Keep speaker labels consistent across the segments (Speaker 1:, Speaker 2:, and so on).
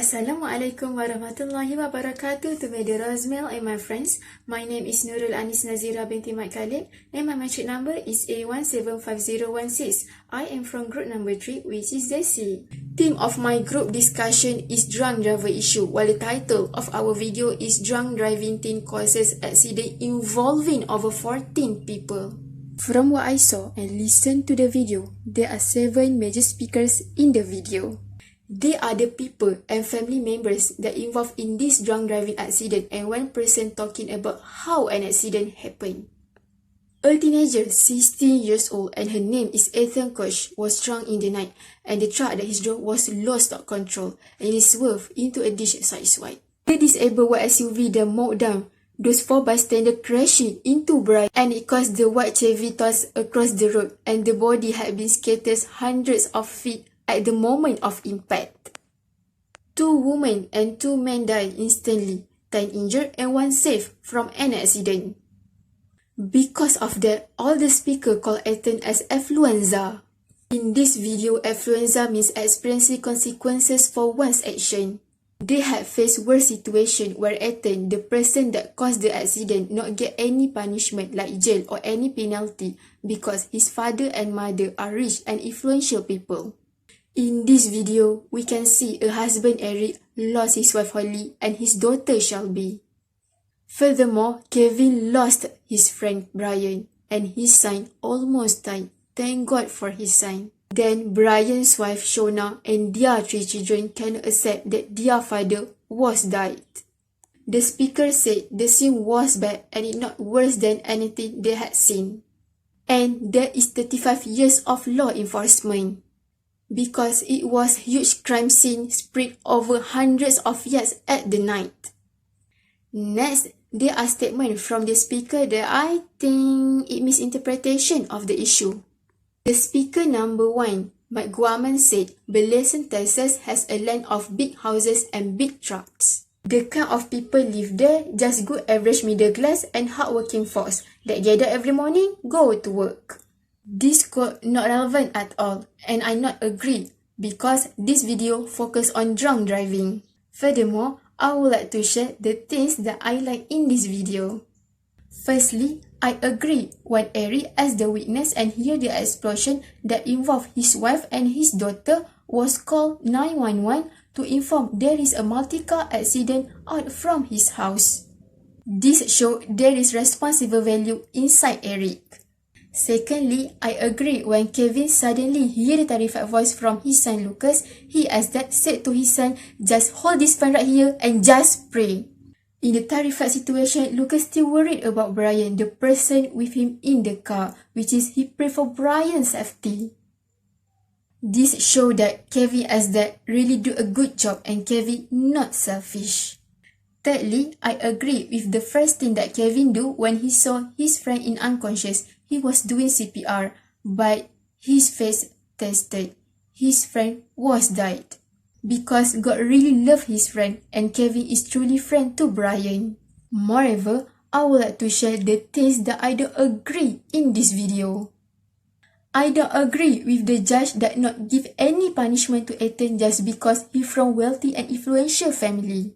Speaker 1: Assalamualaikum warahmatullahi wabarakatuh to Media Rosmel and my friends. My name is Nurul Anis Nazira binti Mat Khalid and my metric number is A175016. I am from group number 3, which is Desi. Theme of my group discussion is drunk driver issue, while the title of our video is Drunk Driving Teen Causes Accident Involving Over 14 People. From what I saw and listened to the video, there are 7 major speakers in the video. They are the people and family members that involved in this drunk driving accident and one person talking about how an accident happened. A teenager, 16 years old, and her name is Ethan Koch, was drunk in the night and the truck that he drove was lost of control and he swerved into a ditch sideswipe. The disabled white SUV then mowed down those 4 bystanders, crashing into Brian, and it caused the white Chevy toss across the road and the body had been scattered hundreds of feet at the moment of impact. 2 women and 2 men died instantly, 10 injured and 1 saved from an accident. Because of that, all the speakers called Ethan as affluenza. In this video, affluenza means experiencing consequences for one's action. They had faced worse situation where Ethan, the person that caused the accident, not get any punishment like jail or any penalty because his father and mother are rich and influential people. In this video, we can see a husband Eric lost his wife Holly and his daughter Shelby. Furthermore, Kevin lost his friend Brian and his son almost died. Thank God for his son. Then Brian's wife Shona and their 3 children cannot accept that their father was died. The speaker said the scene was bad and it not worse than anything they had seen. And there is 35 years of law enforcement, because it was huge crime scene spread over hundreds of yards at the night. Next, there are statements from the speaker that I think it misinterpretation of the issue. The speaker number 1, Mike Guaman, said Burleson, Texas has a land of big houses and big trucks. The kind of people live there, just good average middle class and hardworking folks that gather every morning, go to work. This quote not relevant at all and I not agree because this video focus on drunk driving. Furthermore, I would like to share the things that I like in this video. Firstly, I agree when Eric as the witness and hear the explosion that involved his wife and his daughter was called 911 to inform there is a multi-car accident out from his house. This shows there is responsible value inside Eric. Secondly, I agree when Kevin suddenly hear the terrified voice from his son Lucas, he as dad said to his son, just hold this pen right here and just pray. In the terrified situation, Lucas still worried about Brian, the person with him in the car, which is he pray for Brian's safety. This show that Kevin as dad really do a good job and Kevin not selfish. Thirdly, I agree with the first thing that Kevin do when he saw his friend in unconscious. He was doing CPR, but his face tested. His friend was died. Because God really loved his friend and Kevin is truly friend to Brian. Moreover, I would like to share the things that I don't agree in this video. I don't agree with the judge that not give any punishment to Ethan just because he from wealthy and influential family.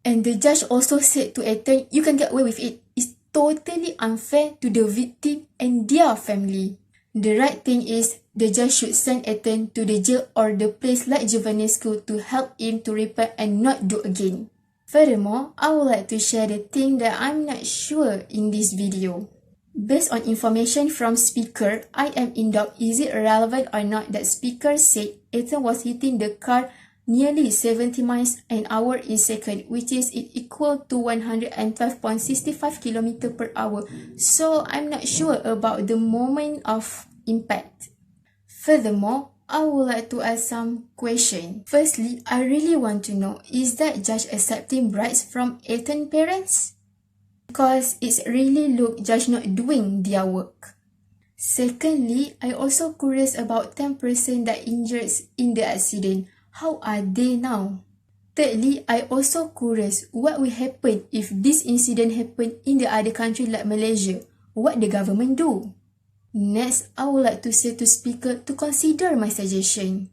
Speaker 1: And the judge also said to Ethan, you can get away with it. It's totally unfair to the victim and their family. The right thing is, the judge should send Ethan to the jail or the place like juvenile school to help him to repent and not do again. Furthermore, I would like to share the thing that I'm not sure in this video. Based on information from speaker, I am in doubt is it relevant or not that speaker said Ethan was hitting the car nearly 70 miles an hour in second, which is equal to 112.65 km per hour. So I'm not sure about the moment of impact. Furthermore, I would like to ask some questions. Firstly, I really want to know, is that judge accepting bribes from Ethan's parents? Because it's really look judge not doing their work. Secondly, I also curious about 10 person that injured in the accident. How are they now? Thirdly, I also curious what will happen if this incident happen in the other country like Malaysia. What the government do? Next, I would like to say to speaker to consider my suggestion.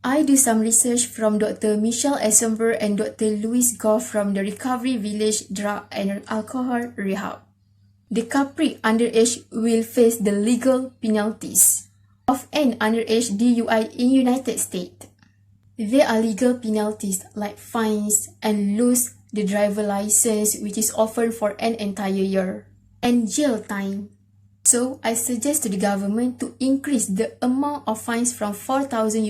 Speaker 1: I do some research from Dr. Michelle Essenberg and Dr. Louis Goff from the Recovery Village Drug and Alcohol Rehab. The culprit underage will face the legal penalties of an underage DUI in United States. There are legal penalties like fines and lose the driver license, which is often for an entire year, and jail time. So I suggest to the government to increase the amount of fines from $4,000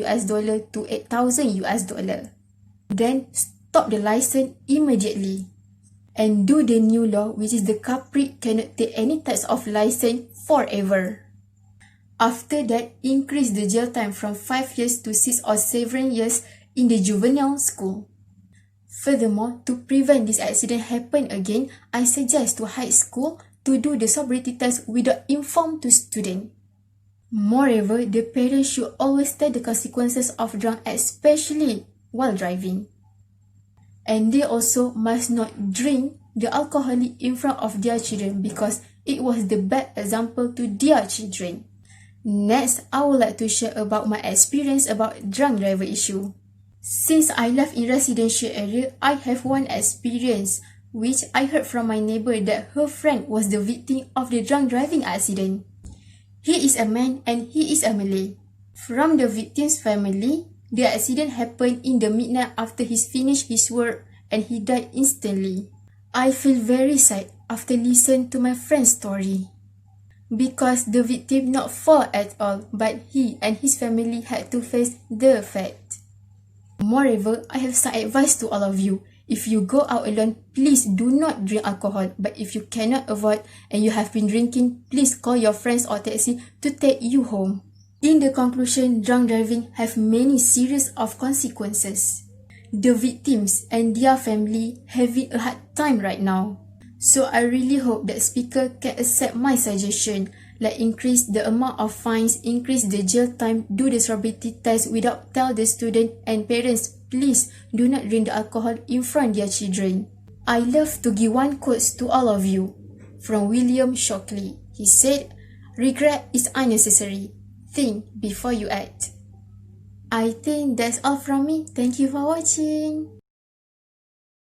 Speaker 1: to $8,000. Then stop the license immediately and do the new law, which is the culprit cannot take any types of license forever. After that, increase the jail time from 5 years to 6 or 7 years in the juvenile school. Furthermore, to prevent this accident happen again, I suggest to high school to do the sobriety test without inform to student. Moreover, the parents should always tell the consequences of drunk, especially while driving. And they also must not drink the alcohol in front of their children because it was the bad example to their children. Next, I would like to share about my experience about drunk driver issue. Since I live in residential area, I have one experience which I heard from my neighbor that her friend was the victim of the drunk driving accident. He is a man and he is a Malay. From the victim's family, the accident happened in the midnight after he finished his work and he died instantly. I feel very sad after listening to my friend's story, because the victim not fault at all, but he and his family had to face the fact. Moreover, I have some advice to all of you. If you go out alone, please do not drink alcohol. But if you cannot avoid and you have been drinking, please call your friends or taxi to take you home. In the conclusion, drunk driving have many series of consequences. The victims and their family having a hard time right now. So I really hope that speaker can accept my suggestion, like increase the amount of fines, increase the jail time, do the sobriety test without tell the student and parents, please do not drink the alcohol in front of their children. I love to give one quote to all of you from William Shockley. He said, "Regret is unnecessary. Think before you act." I think that's all from me. Thank you for watching.